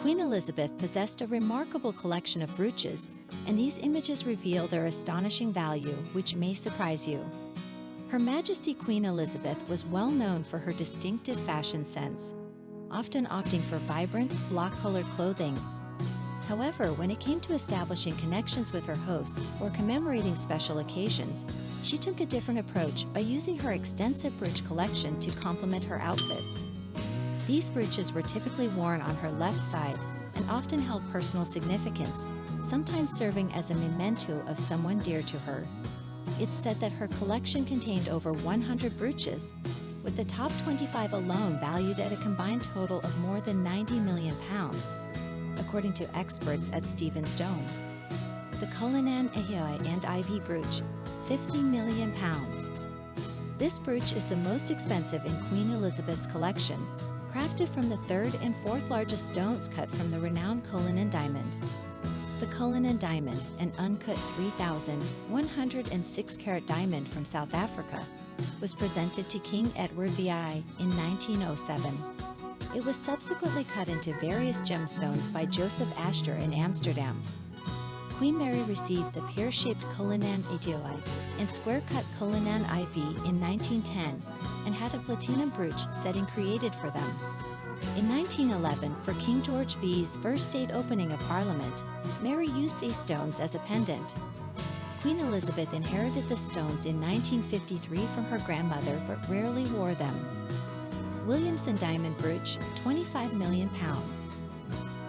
Queen Elizabeth possessed a remarkable collection of brooches, and these images reveal their astonishing value, which may surprise you. Her Majesty Queen Elizabeth was well known for her distinctive fashion sense, often opting for vibrant, block-colored clothing. However, when it came to establishing connections with her hosts or commemorating special occasions, she took a different approach by using her extensive brooch collection to complement her outfits. These brooches were typically worn on her left side and often held personal significance, sometimes serving as a memento of someone dear to her. It's said that her collection contained over 100 brooches, with the top 25 alone valued at a combined total of more than £90 million, according to experts at Stephen Stone. The Cullinan Ahoy and Ivy brooch, £50 million. This brooch is the most expensive in Queen Elizabeth's collection, crafted from the third and fourth largest stones cut from the renowned Cullinan diamond. The Cullinan diamond, an uncut 3,106-carat diamond from South Africa, was presented to King Edward VI in 1907. It was subsequently cut into various gemstones by Joseph Astor in Amsterdam. Queen Mary received the pear-shaped Cullinan Ahoy and square-cut Cullinan Ivy in 1910 and had a platinum brooch setting created for them. In 1911, for King George V's first state opening of Parliament, Mary used these stones as a pendant. Queen Elizabeth inherited the stones in 1953 from her grandmother but rarely wore them. Williamson diamond brooch, £25 million.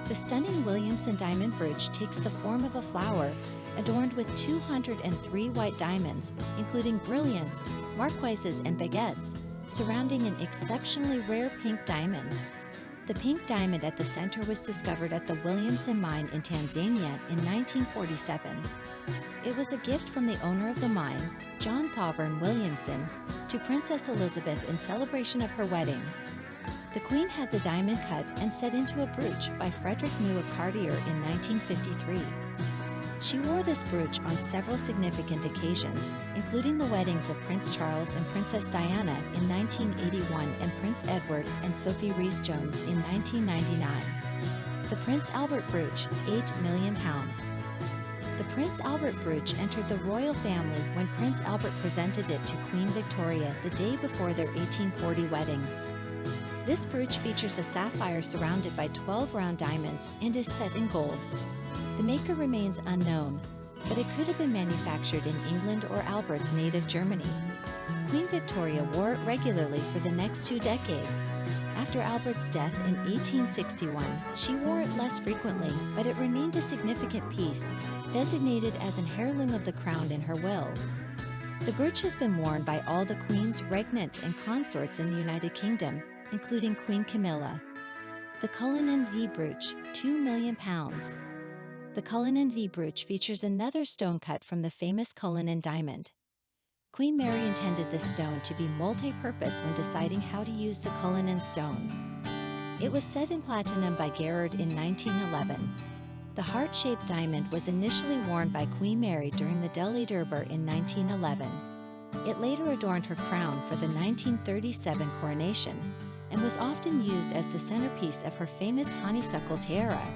The stunning Williamson diamond brooch takes the form of a flower, adorned with 203 white diamonds, including brilliants, marquises, and baguettes, surrounding an exceptionally rare pink diamond. The pink diamond at the center was discovered at the Williamson mine in Tanzania in 1947. It was a gift from the owner of the mine, John Thorburn Williamson, to Princess Elizabeth in celebration of her wedding. The Queen had the diamond cut and set into a brooch by Frederick New of Cartier in 1953. She wore this brooch on several significant occasions, including the weddings of Prince Charles and Princess Diana in 1981 and Prince Edward and Sophie Rhys-Jones in 1999. The Prince Albert brooch, £8 million. The Prince Albert brooch entered the royal family when Prince Albert presented it to Queen Victoria the day before their 1840 wedding. This brooch features a sapphire surrounded by 12 round diamonds and is set in gold. The maker remains unknown, but it could have been manufactured in England or Albert's native Germany. Queen Victoria wore it regularly for the next 2 decades. After Albert's death in 1861, she wore it less frequently, but it remained a significant piece, designated as an heirloom of the crown in her will. The brooch has been worn by all the queens, regnant, and consorts in the United Kingdom, including Queen Camilla. The Cullinan V brooch, £2 million. The Cullinan V brooch features another stone cut from the famous Cullinan diamond. Queen Mary intended this stone to be multi-purpose when deciding how to use the Cullinan stones. It was set in platinum by Gerard in 1911. The heart-shaped diamond was initially worn by Queen Mary during the Delhi Durbar in 1911. It later adorned her crown for the 1937 coronation, and was often used as the centerpiece of her famous honeysuckle tiara.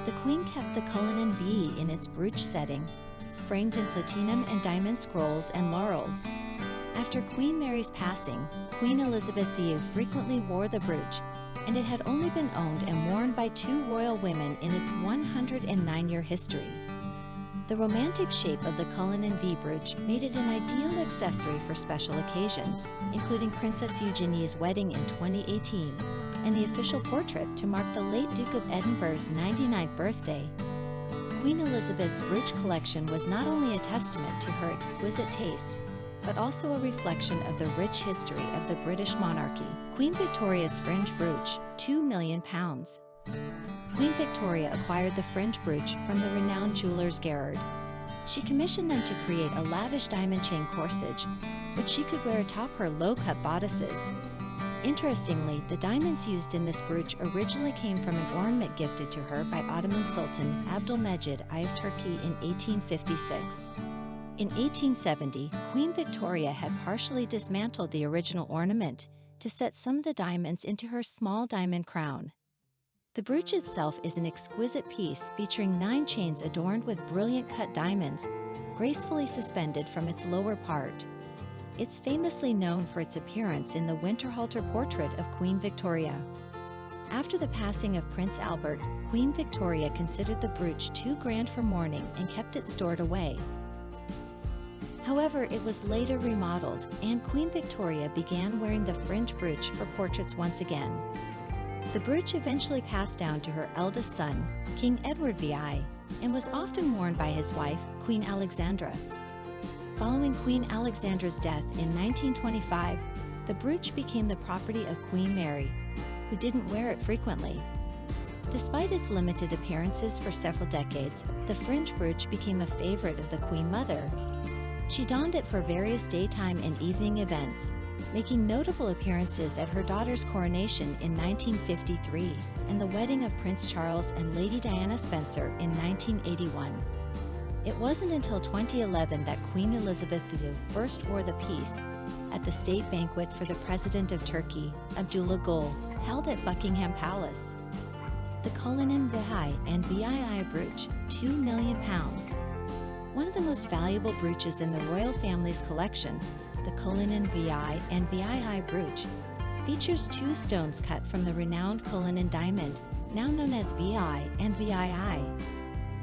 The Queen kept the Cullinan V in its brooch setting, framed in platinum and diamond scrolls and laurels. After Queen Mary's passing, Queen Elizabeth II frequently wore the brooch, and it had only been owned and worn by 2 royal women in its 109-year history. The romantic shape of the Cullinan V brooch made it an ideal accessory for special occasions, including Princess Eugenie's wedding in 2018, and the official portrait to mark the late Duke of Edinburgh's 99th birthday. Queen Elizabeth's brooch collection was not only a testament to her exquisite taste, but also a reflection of the rich history of the British monarchy. Queen Victoria's fringe brooch, £2 million. Queen Victoria acquired the fringe brooch from the renowned jewelers Gerard. She commissioned them to create a lavish diamond chain corsage, which she could wear atop her low-cut bodices. Interestingly, the diamonds used in this brooch originally came from an ornament gifted to her by Ottoman Sultan Abdülmecid I of Turkey in 1856. In 1870, Queen Victoria had partially dismantled the original ornament to set some of the diamonds into her small diamond crown. The brooch itself is an exquisite piece featuring 9 chains adorned with brilliant cut diamonds, gracefully suspended from its lower part. It's famously known for its appearance in the Winterhalter portrait of Queen Victoria. After the passing of Prince Albert, Queen Victoria considered the brooch too grand for mourning and kept it stored away. However, it was later remodeled, and Queen Victoria began wearing the fringe brooch for portraits once again. The brooch eventually passed down to her eldest son, King Edward VI, and was often worn by his wife, Queen Alexandra. Following Queen Alexandra's death in 1925, the brooch became the property of Queen Mary, who didn't wear it frequently. Despite its limited appearances for several decades, the fringe brooch became a favorite of the Queen Mother. She donned it for various daytime and evening events, making notable appearances at her daughter's coronation in 1953 and the wedding of Prince Charles and Lady Diana Spencer in 1981. It wasn't until 2011 that Queen Elizabeth II first wore the piece at the state banquet for the President of Turkey, Abdullah Gül, held at Buckingham Palace. The Cullinan VI and VII brooch, £2 million. One of the most valuable brooches in the royal family's collection, the Cullinan VI and VII brooch, features 2 stones cut from the renowned Cullinan diamond, now known as VI and VII.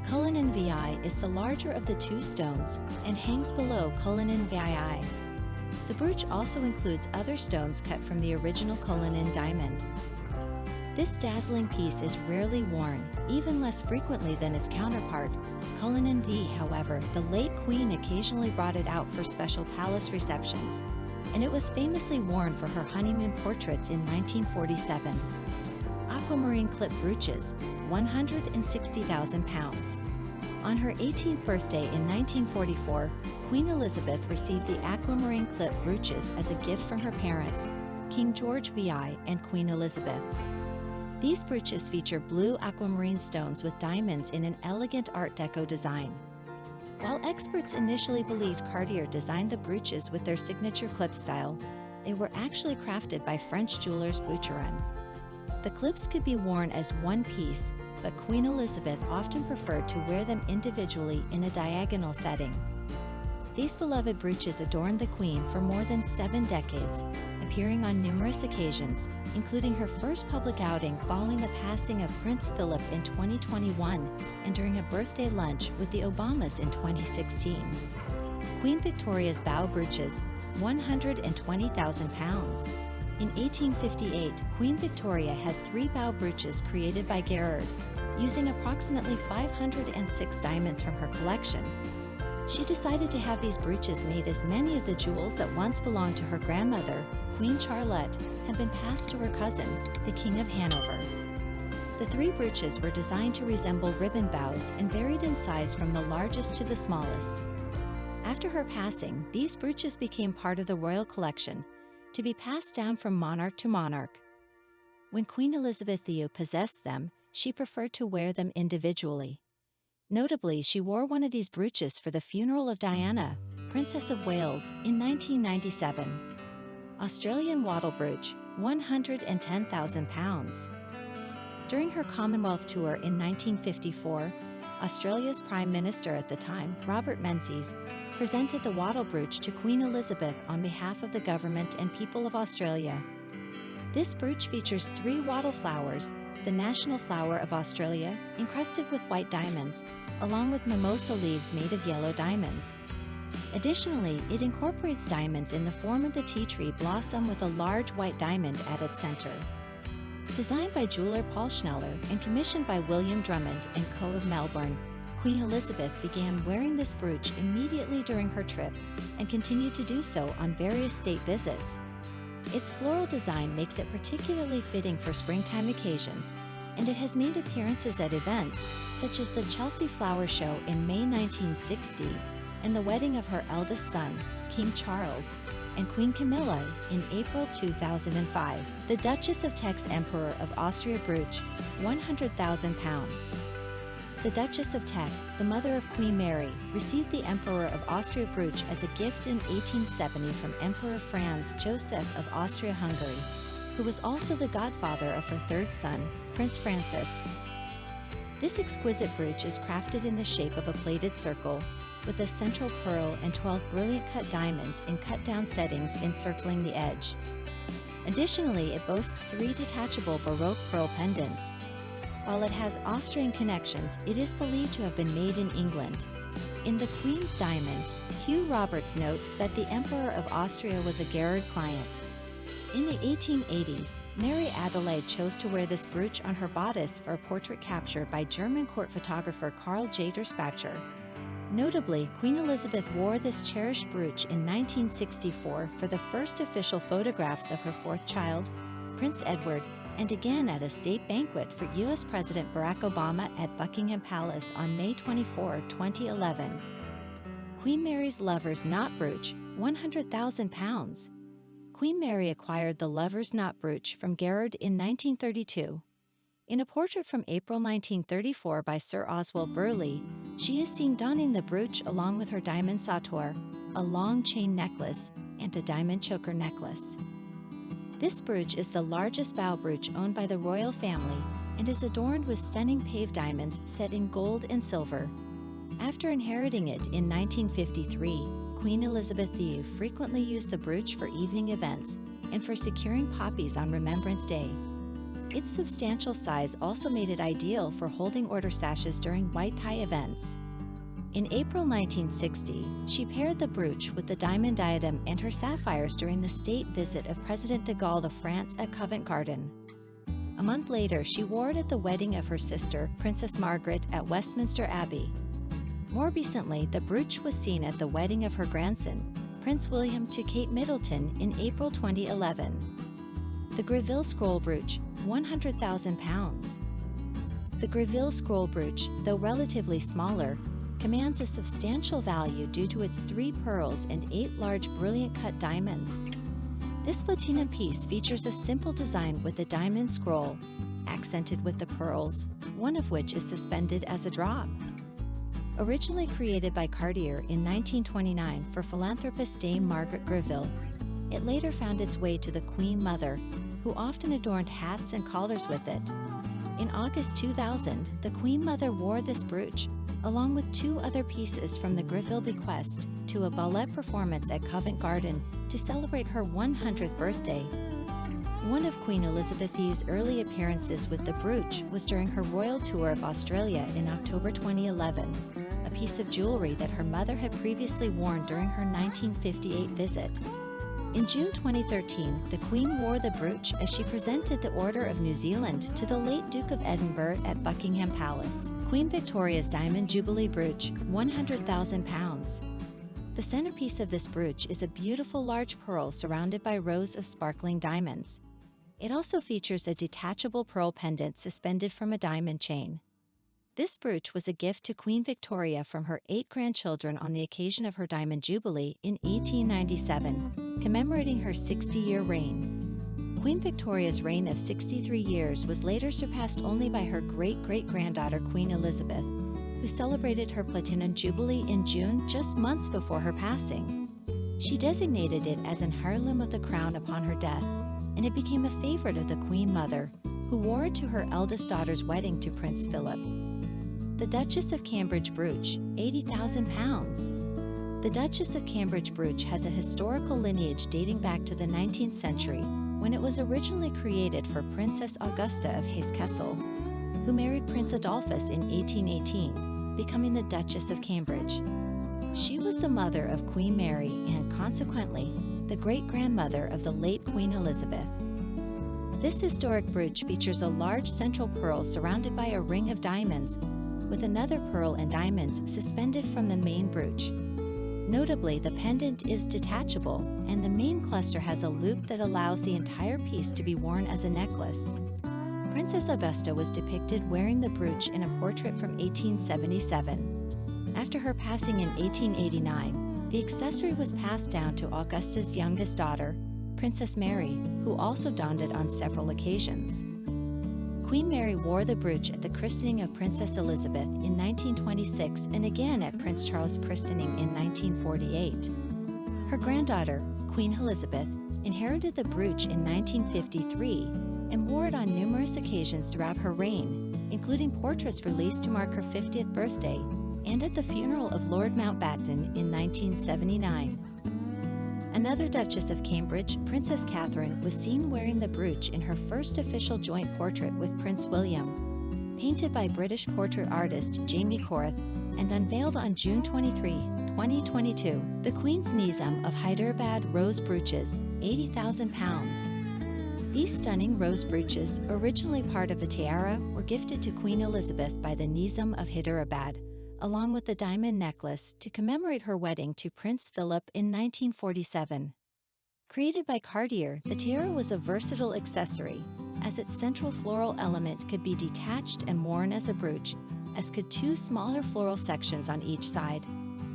Cullinan VI is the larger of the 2 stones and hangs below Cullinan VII. The brooch also includes other stones cut from the original Cullinan diamond. This dazzling piece is rarely worn, even less frequently than its counterpart, Cullinan V. However, the late Queen occasionally brought it out for special palace receptions, and it was famously worn for her honeymoon portraits in 1947. Aquamarine clip brooches, £160,000. On her 18th birthday in 1944, Queen Elizabeth received the aquamarine clip brooches as a gift from her parents, King George VI and Queen Elizabeth. These brooches feature blue aquamarine stones with diamonds in an elegant Art Deco design. While experts initially believed Cartier designed the brooches with their signature clip style, they were actually crafted by French jewelers Boucheron. The clips could be worn as one piece, but Queen Elizabeth often preferred to wear them individually in a diagonal setting. These beloved brooches adorned the Queen for more than 7 decades, appearing on numerous occasions, including her first public outing following the passing of Prince Philip in 2021 and during a birthday lunch with the Obamas in 2016. Queen Victoria's bow brooches, £120,000. In 1858, Queen Victoria had 3 bow brooches created by Gerard, using approximately 506 diamonds from her collection. She decided to have these brooches made as many of the jewels that once belonged to her grandmother, Queen Charlotte, had been passed to her cousin, the King of Hanover. The 3 brooches were designed to resemble ribbon bows and varied in size from the largest to the smallest. After her passing, these brooches became part of the royal collection, to be passed down from monarch to monarch. When Queen Elizabeth II possessed them, she preferred to wear them individually. Notably, she wore one of these brooches for the funeral of Diana, Princess of Wales, in 1997. Australian wattle brooch, £110,000. During her Commonwealth tour in 1954, Australia's Prime Minister at the time, Robert Menzies, presented the wattle brooch to Queen Elizabeth on behalf of the government and people of Australia. This brooch features 3 wattle flowers, the national flower of Australia, encrusted with white diamonds, along with mimosa leaves made of yellow diamonds. Additionally, it incorporates diamonds in the form of the tea tree blossom with a large white diamond at its center. Designed by jeweler Paul Schneller and commissioned by William Drummond and Co. of Melbourne, Queen Elizabeth began wearing this brooch immediately during her trip and continued to do so on various state visits. Its floral design makes it particularly fitting for springtime occasions, and it has made appearances at events such as the Chelsea Flower Show in May 1960 and the wedding of her eldest son, King Charles, and Queen Camilla in April 2005. The Duchess of Teck's Emperor of Austria brooch, £100,000. The Duchess of Teck, the mother of Queen Mary, received the Emperor of Austria brooch as a gift in 1870 from Emperor Franz Joseph of Austria-Hungary. who was also the godfather of her third son, Prince Francis. This exquisite brooch is crafted in the shape of a plated circle, with a central pearl and 12 brilliant cut diamonds in cut-down settings encircling the edge. Additionally, it boasts 3 detachable Baroque pearl pendants. While it has Austrian connections, it is believed to have been made in England. In the Queen's Diamonds, Hugh Roberts notes that the Emperor of Austria was a Gerard client. In the 1880s, Mary Adelaide chose to wear this brooch on her bodice for a portrait capture by German court photographer Karl J. Spacher. Notably, Queen Elizabeth wore this cherished brooch in 1964 for the first official photographs of her 4th child, Prince Edward, and again at a state banquet for U.S. President Barack Obama at Buckingham Palace on May 24, 2011. Queen Mary's Lover's Knot Brooch, £100,000. Queen Mary acquired the Lover's Knot brooch from Gerard in 1932. In a portrait from April 1934 by Sir Oswald Burley, she is seen donning the brooch along with her diamond sautoir, a long chain necklace, and a diamond choker necklace. This brooch is the largest bow brooch owned by the royal family and is adorned with stunning paved diamonds set in gold and silver. After inheriting it in 1953, Queen Elizabeth II frequently used the brooch for evening events and for securing poppies on Remembrance Day. Its substantial size also made it ideal for holding order sashes during white tie events. In April 1960, she paired the brooch with the diamond diadem and her sapphires during the state visit of President de Gaulle to France at Covent Garden. A month later, she wore it at the wedding of her sister, Princess Margaret, at Westminster Abbey. More recently, the brooch was seen at the wedding of her grandson, Prince William, to Kate Middleton in April 2011. The Greville Scroll Brooch, £100,000. The Greville Scroll Brooch, though relatively smaller, commands a substantial value due to its 3 pearls and 8 large brilliant cut diamonds. This platinum piece features a simple design with a diamond scroll, accented with the pearls, one of which is suspended as a drop. Originally created by Cartier in 1929 for philanthropist Dame Margaret Greville, it later found its way to the Queen Mother, who often adorned hats and collars with it. In August 2000, the Queen Mother wore this brooch, along with 2 other pieces from the Greville bequest, to a ballet performance at Covent Garden to celebrate her 100th birthday. One of Queen Elizabeth II's early appearances with the brooch was during her royal tour of Australia in October 2011, a piece of jewelry that her mother had previously worn during her 1958 visit. In June 2013, the Queen wore the brooch as she presented the Order of New Zealand to the late Duke of Edinburgh at Buckingham Palace. Queen Victoria's Diamond Jubilee Brooch, £100,000. The centerpiece of this brooch is a beautiful large pearl surrounded by rows of sparkling diamonds. It also features a detachable pearl pendant suspended from a diamond chain. This brooch was a gift to Queen Victoria from her 8 grandchildren on the occasion of her Diamond Jubilee in 1897, commemorating her 60-year reign. Queen Victoria's reign of 63 years was later surpassed only by her great-great-granddaughter Queen Elizabeth, who celebrated her Platinum Jubilee in June just months before her passing. She designated it as an heirloom of the crown upon her death, and it became a favorite of the Queen Mother, who wore it to her eldest daughter's wedding to Prince Philip. The Duchess of Cambridge Brooch, £80,000. The Duchess of Cambridge Brooch has a historical lineage dating back to the 19th century, when it was originally created for Princess Augusta of Hesse-Kassel, who married Prince Adolphus in 1818, becoming the Duchess of Cambridge. She was the mother of Queen Mary and, consequently, the great-grandmother of the late Queen Elizabeth. This historic brooch features a large central pearl surrounded by a ring of diamonds, with another pearl and diamonds suspended from the main brooch. Notably, the pendant is detachable, and the main cluster has a loop that allows the entire piece to be worn as a necklace. Princess Augusta was depicted wearing the brooch in a portrait from 1877. After her passing in 1889, the accessory was passed down to Augusta's youngest daughter, Princess Mary, who also donned it on several occasions. Queen Mary wore the brooch at the christening of Princess Elizabeth in 1926 and again at Prince Charles' christening in 1948. Her granddaughter, Queen Elizabeth, inherited the brooch in 1953 and wore it on numerous occasions throughout her reign, including portraits released to mark her 50th birthday and at the funeral of Lord Mountbatten in 1979. Another Duchess of Cambridge, Princess Catherine, was seen wearing the brooch in her first official joint portrait with Prince William, painted by British portrait artist Jamie Corth and unveiled on June 23, 2022. The Queen's Nizam of Hyderabad Rose Brooches, 80,000 pounds. These stunning rose brooches, originally part of the tiara, were gifted to Queen Elizabeth by the Nizam of Hyderabad, along with the diamond necklace to commemorate her wedding to Prince Philip in 1947. Created by Cartier, the tiara was a versatile accessory, as its central floral element could be detached and worn as a brooch, as could two smaller floral sections on each side,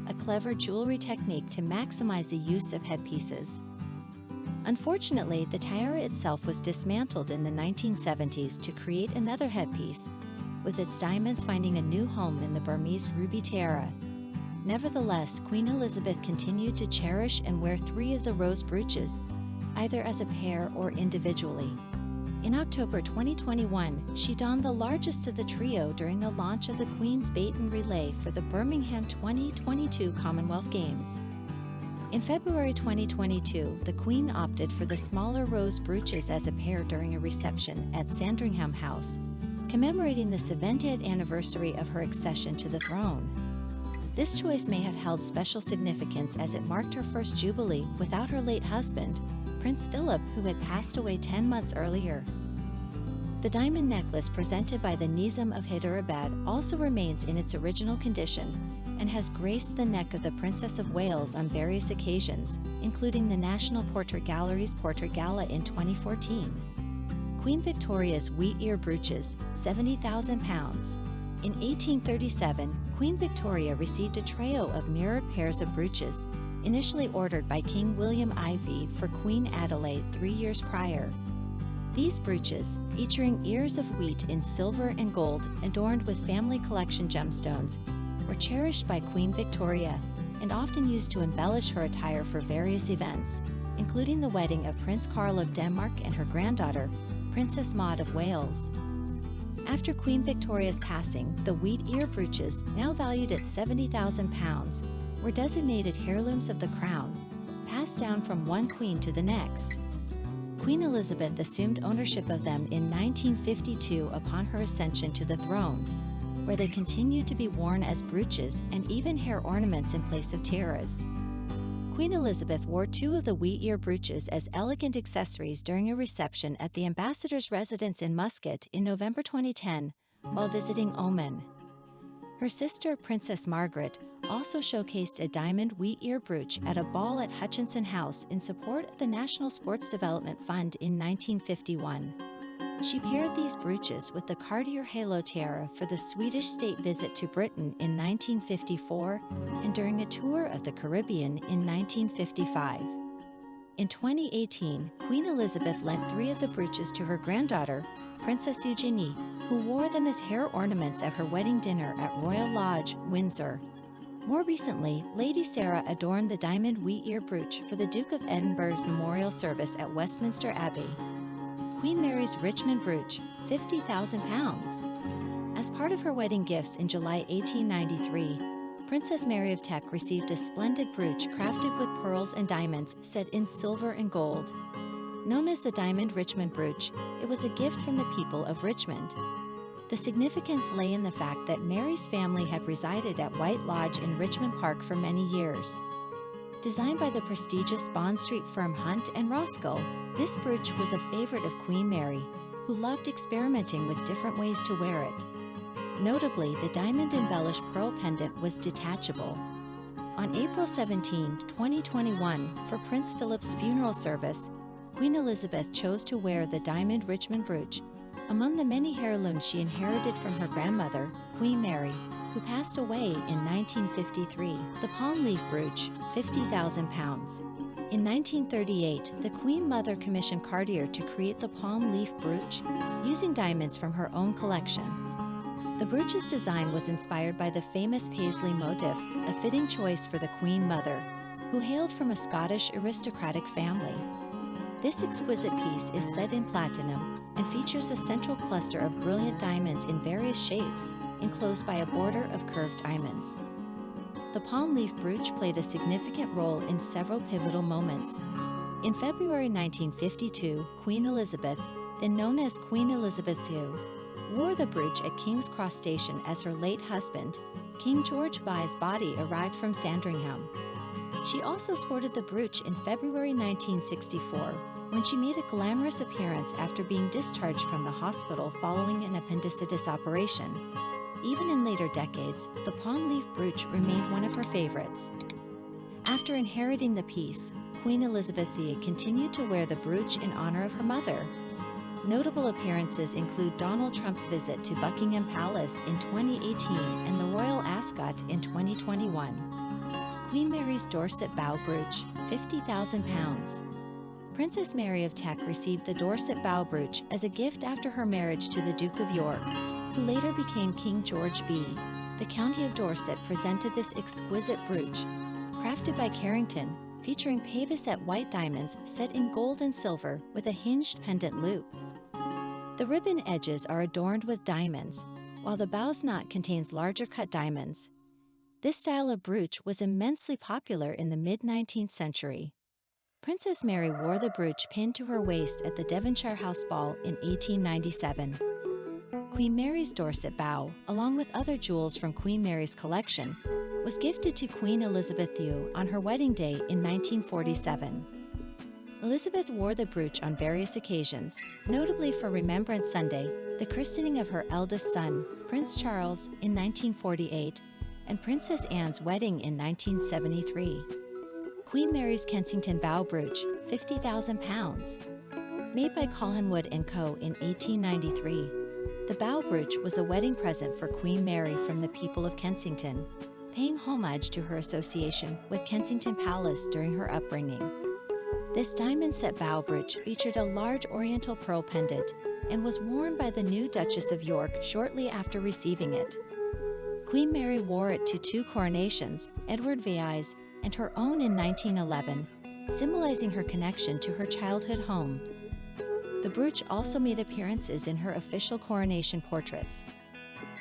a clever jewelry technique to maximize the use of headpieces. Unfortunately, the tiara itself was dismantled in the 1970s to create another headpiece, with its diamonds finding a new home in the Burmese ruby tiara. Nevertheless, Queen Elizabeth continued to cherish and wear 3 of the rose brooches, either as a pair or individually. In October 2021, she donned the largest of the trio during the launch of the Queen's Baton Relay for the Birmingham 2022 Commonwealth Games. In February 2022, the Queen opted for the smaller rose brooches as a pair during a reception at Sandringham House, commemorating the 70th anniversary of her accession to the throne. This choice may have held special significance as it marked her first jubilee without her late husband, Prince Philip, who had passed away 10 months earlier. The diamond necklace presented by the Nizam of Hyderabad also remains in its original condition and has graced the neck of the Princess of Wales on various occasions, including the National Portrait Gallery's Portrait Gala in 2014. Queen Victoria's wheat ear brooches, 70,000 pounds. In 1837, Queen Victoria received a trio of mirrored pairs of brooches, initially ordered by King William IV for Queen Adelaide 3 years prior. These brooches, featuring ears of wheat in silver and gold adorned with family collection gemstones, were cherished by Queen Victoria and often used to embellish her attire for various events, including the wedding of Prince Carl of Denmark and her granddaughter, Princess Maud of Wales. After Queen Victoria's passing, the wheat ear brooches, now valued at 70,000 pounds, were designated heirlooms of the crown, passed down from one queen to the next. Queen Elizabeth assumed ownership of them in 1952 upon her ascension to the throne, where they continued to be worn as brooches and even hair ornaments in place of tiaras. Queen Elizabeth wore 2 of the wheat ear brooches as elegant accessories during a reception at the ambassador's residence in Muscat in November 2010 while visiting Oman. Her sister, Princess Margaret, also showcased a diamond wheat ear brooch at a ball at Hutchinson House in support of the National Sports Development Fund in 1951. She paired these brooches with the Cartier halo tiara for the Swedish state visit to Britain in 1954 and during a tour of the Caribbean in 1955. In 2018, Queen Elizabeth lent 3 of the brooches to her granddaughter, Princess Eugenie, who wore them as hair ornaments at her wedding dinner at Royal Lodge, Windsor. More recently, Lady Sarah adorned the diamond wheat ear brooch for the Duke of Edinburgh's memorial service at Westminster Abbey. Queen Mary's Richmond brooch, 50,000 pounds. As part of her wedding gifts in July 1893, Princess Mary of Teck received a splendid brooch crafted with pearls and diamonds set in silver and gold. Known as the Diamond Richmond brooch, it was a gift from the people of Richmond. The significance lay in the fact that Mary's family had resided at White Lodge in Richmond Park for many years. Designed by the prestigious Bond Street firm Hunt and Roscoe, this brooch was a favorite of Queen Mary, who loved experimenting with different ways to wear it. Notably, the diamond-embellished pearl pendant was detachable. On April 17, 2021, for Prince Philip's funeral service, Queen Elizabeth chose to wear the diamond Richmond brooch, among the many heirlooms she inherited from her grandmother, Queen Mary, who passed away in 1953. The palm leaf brooch, 50,000 pounds. In 1938, the Queen Mother commissioned Cartier to create the palm leaf brooch, using diamonds from her own collection. The brooch's design was inspired by the famous Paisley motif, a fitting choice for the Queen Mother, who hailed from a Scottish aristocratic family. This exquisite piece is set in platinum and features a central cluster of brilliant diamonds in various shapes, enclosed by a border of curved diamonds. The palm leaf brooch played a significant role in several pivotal moments. In February 1952, Queen Elizabeth, then known as Queen Elizabeth II, wore the brooch at King's Cross Station as her late husband, King George VI's body arrived from Sandringham. She also sported the brooch in February 1964, when she made a glamorous appearance after being discharged from the hospital following an appendicitis operation. Even in later decades, the palm leaf brooch remained one of her favorites. After inheriting the piece, Queen Elizabeth II continued to wear the brooch in honor of her mother. Notable appearances include Donald Trump's visit to Buckingham Palace in 2018 and the Royal Ascot in 2021. Queen Mary's Dorset Bow Brooch, £50,000. Princess Mary of Teck received the Dorset Bow Brooch as a gift after her marriage to the Duke of York, who later became King George V. The County of Dorset presented this exquisite brooch, crafted by Carrington, featuring pavesette white diamonds set in gold and silver with a hinged pendant loop. The ribbon edges are adorned with diamonds, while the bow's knot contains larger cut diamonds. This style of brooch was immensely popular in the mid-19th century. Princess Mary wore the brooch pinned to her waist at the Devonshire House Ball in 1897. Queen Mary's Dorset Bow, along with other jewels from Queen Mary's collection, was gifted to Queen Elizabeth II on her wedding day in 1947. Elizabeth wore the brooch on various occasions, notably for Remembrance Sunday, the christening of her eldest son, Prince Charles, in 1948, and Princess Anne's wedding in 1973. Queen Mary's Kensington Bow Brooch, £50,000. Made by Collingwood & Co. in 1893, the bow brooch was a wedding present for Queen Mary from the people of Kensington, paying homage to her association with Kensington Palace during her upbringing. This diamond-set bow brooch featured a large oriental pearl pendant and was worn by the new Duchess of York shortly after receiving it. Queen Mary wore it to two coronations, Edward VI's and her own in 1911, symbolizing her connection to her childhood home. The brooch also made appearances in her official coronation portraits.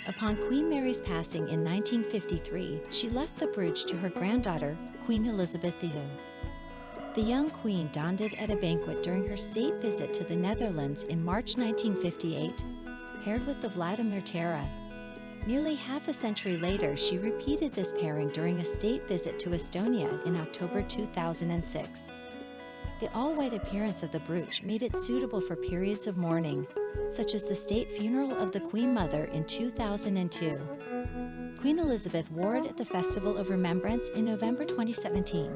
Upon Queen Mary's passing in 1953, she left the brooch to her granddaughter, Queen Elizabeth II. The young queen donned it at a banquet during her state visit to the Netherlands in March 1958, paired with the Vladimir Tiara. Nearly half a century later, she repeated this pairing during a state visit to Estonia in October 2006. The all-white appearance of the brooch made it suitable for periods of mourning, such as the state funeral of the Queen Mother in 2002. Queen Elizabeth wore it at the Festival of Remembrance in November 2017.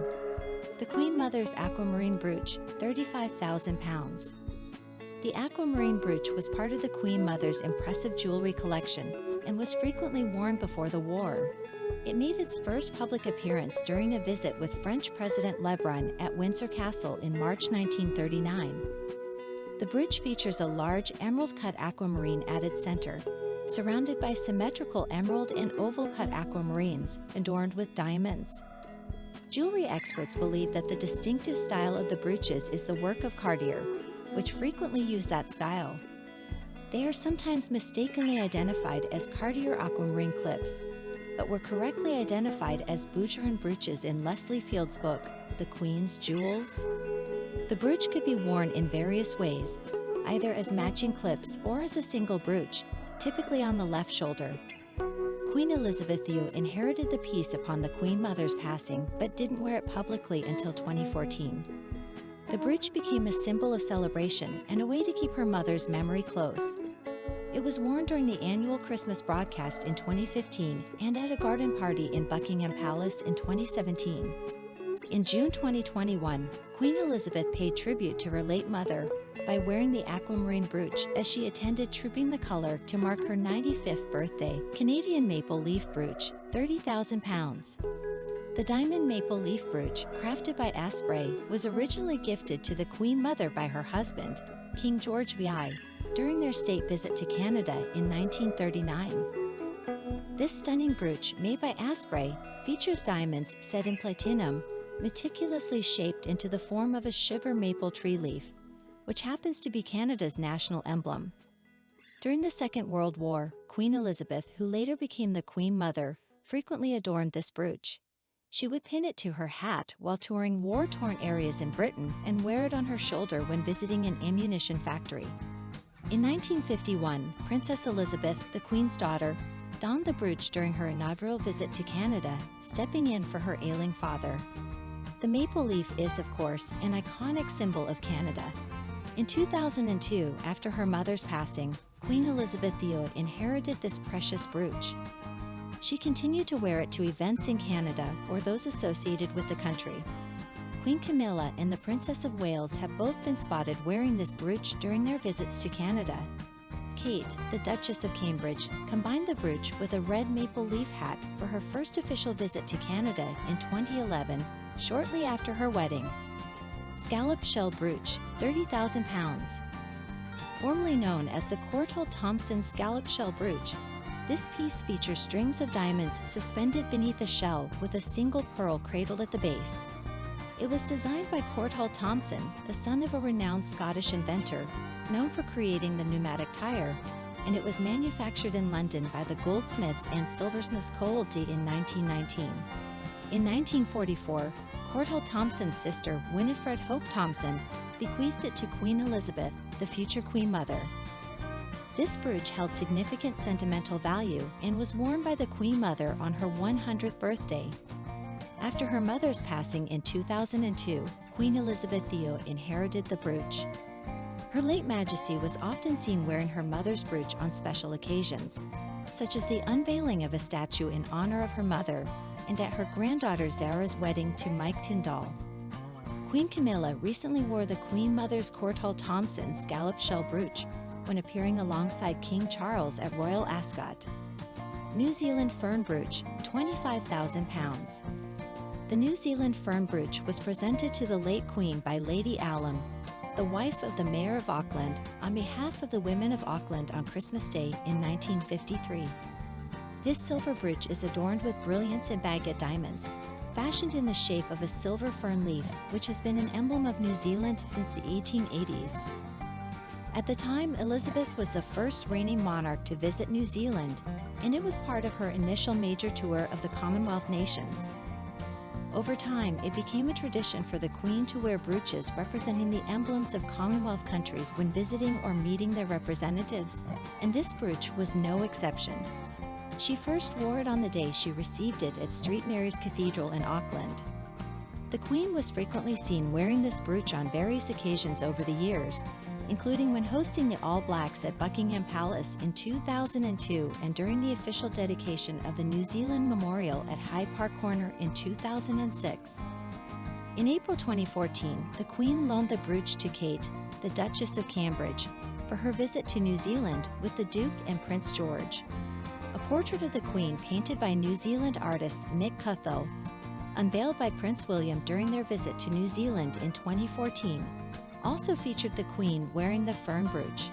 The Queen Mother's Aquamarine Brooch, £35,000. The aquamarine brooch was part of the Queen Mother's impressive jewelry collection and was frequently worn before the war. It made its first public appearance during a visit with French President Lebrun at Windsor Castle in March 1939. The brooch features a large emerald-cut aquamarine at its center, surrounded by symmetrical emerald and oval-cut aquamarines adorned with diamonds. Jewelry experts believe that the distinctive style of the brooches is the work of Cartier, which frequently use that style. They are sometimes mistakenly identified as Cartier aquamarine clips, but were correctly identified as Boucheron brooches in Leslie Field's book, The Queen's Jewels. The brooch could be worn in various ways, either as matching clips or as a single brooch, typically on the left shoulder. Queen Elizabeth II inherited the piece upon the Queen Mother's passing, but didn't wear it publicly until 2014. The brooch became a symbol of celebration and a way to keep her mother's memory close. It was worn during the annual Christmas broadcast in 2015 and at a garden party in Buckingham Palace in 2017. In June 2021, Queen Elizabeth paid tribute to her late mother by wearing the aquamarine brooch as she attended Trooping the Colour to mark her 95th birthday. Canadian Maple Leaf Brooch, £30,000. The diamond maple leaf brooch, crafted by Asprey, was originally gifted to the Queen Mother by her husband, King George VI, during their state visit to Canada in 1939. This stunning brooch, made by Asprey, features diamonds set in platinum, meticulously shaped into the form of a sugar maple tree leaf, which happens to be Canada's national emblem. During the Second World War, Queen Elizabeth, who later became the Queen Mother, frequently adorned this brooch. She would pin it to her hat while touring war-torn areas in Britain and wear it on her shoulder when visiting an ammunition factory. In 1951, Princess Elizabeth, the Queen's daughter, donned the brooch during her inaugural visit to Canada, stepping in for her ailing father. The maple leaf is, of course, an iconic symbol of Canada. In 2002, after her mother's passing, Queen Elizabeth II inherited this precious brooch. She continued to wear it to events in Canada or those associated with the country. Queen Camilla and the Princess of Wales have both been spotted wearing this brooch during their visits to Canada. Kate, the Duchess of Cambridge, combined the brooch with a red maple leaf hat for her first official visit to Canada in 2011, shortly after her wedding. Scallop shell brooch, 30,000 pounds. Formerly known as the Courtauld-Thompson scallop shell brooch, this piece features strings of diamonds suspended beneath a shell with a single pearl cradled at the base. It was designed by Courtauld-Thompson, the son of a renowned Scottish inventor, known for creating the pneumatic tire, and it was manufactured in London by the goldsmiths and silversmiths Coulty in 1919. In 1944, Courtauld-Thompson's sister, Winifred Hope Thompson, bequeathed it to Queen Elizabeth, the future Queen Mother. This brooch held significant sentimental value and was worn by the Queen Mother on her 100th birthday. After her mother's passing in 2002, Queen Elizabeth II inherited the brooch. Her late Majesty was often seen wearing her mother's brooch on special occasions, such as the unveiling of a statue in honor of her mother and at her granddaughter Zara's wedding to Mike Tyndall. Queen Camilla recently wore the Queen Mother's Courtauld-Thompson scallop shell brooch when appearing alongside King Charles at Royal Ascot. New Zealand fern brooch, 25,000 pounds. The New Zealand fern brooch was presented to the late Queen by Lady Allam, the wife of the Mayor of Auckland, on behalf of the women of Auckland on Christmas Day in 1953. This silver brooch is adorned with brilliants and baguette diamonds, fashioned in the shape of a silver fern leaf, which has been an emblem of New Zealand since the 1880s. At the time, Elizabeth was the first reigning monarch to visit New Zealand, and it was part of her initial major tour of the Commonwealth nations. Over time, it became a tradition for the Queen to wear brooches representing the emblems of Commonwealth countries when visiting or meeting their representatives, and this brooch was no exception. She first wore it on the day she received it at St. Mary's Cathedral in Auckland. The Queen was frequently seen wearing this brooch on various occasions over the years, including when hosting the All Blacks at Buckingham Palace in 2002 and during the official dedication of the New Zealand Memorial at Hyde Park Corner in 2006. In April 2014, the Queen loaned the brooch to Kate, the Duchess of Cambridge, for her visit to New Zealand with the Duke and Prince George. A portrait of the Queen painted by New Zealand artist Nick Cuthell, unveiled by Prince William during their visit to New Zealand in 2014, also featured the Queen wearing the fern brooch.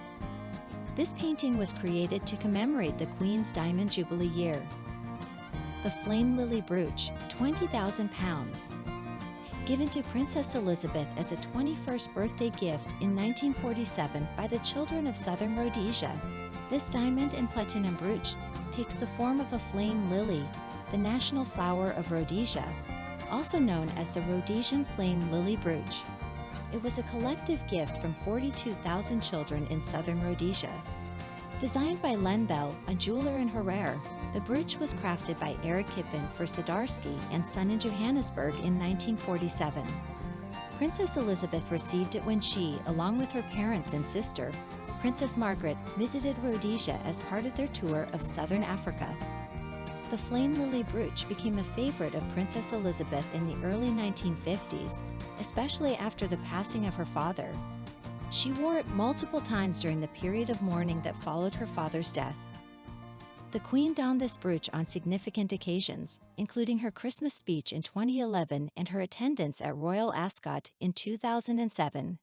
This painting was created to commemorate the Queen's Diamond Jubilee year. The Flame Lily Brooch, 20,000 pounds. Given to Princess Elizabeth as a 21st birthday gift in 1947 by the children of Southern Rhodesia, this diamond and platinum brooch takes the form of a flame lily, the national flower of Rhodesia, also known as the Rhodesian Flame Lily Brooch. It was a collective gift from 42,000 children in southern Rhodesia. Designed by Len Bell, a jeweler in Harare, the brooch was crafted by Eric Kippen for Sadarsky and Son in Johannesburg in 1947. Princess Elizabeth received it when she, along with her parents and sister, Princess Margaret, visited Rhodesia as part of their tour of southern Africa. The Flame Lily brooch became a favorite of Princess Elizabeth in the early 1950s, especially after the passing of her father. She wore it multiple times during the period of mourning that followed her father's death. The Queen donned this brooch on significant occasions, including her Christmas speech in 2011 and her attendance at Royal Ascot in 2007.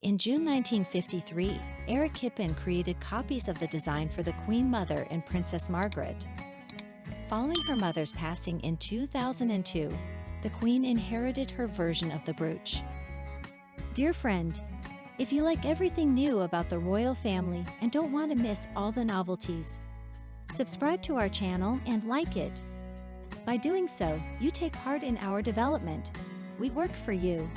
In June 1953, Eric Kippen created copies of the design for the Queen Mother and Princess Margaret. Following her mother's passing in 2002, the Queen inherited her version of the brooch. Dear friend, if you like everything new about the royal family and don't want to miss all the novelties, subscribe to our channel and like it. By doing so, you take part in our development. We work for you.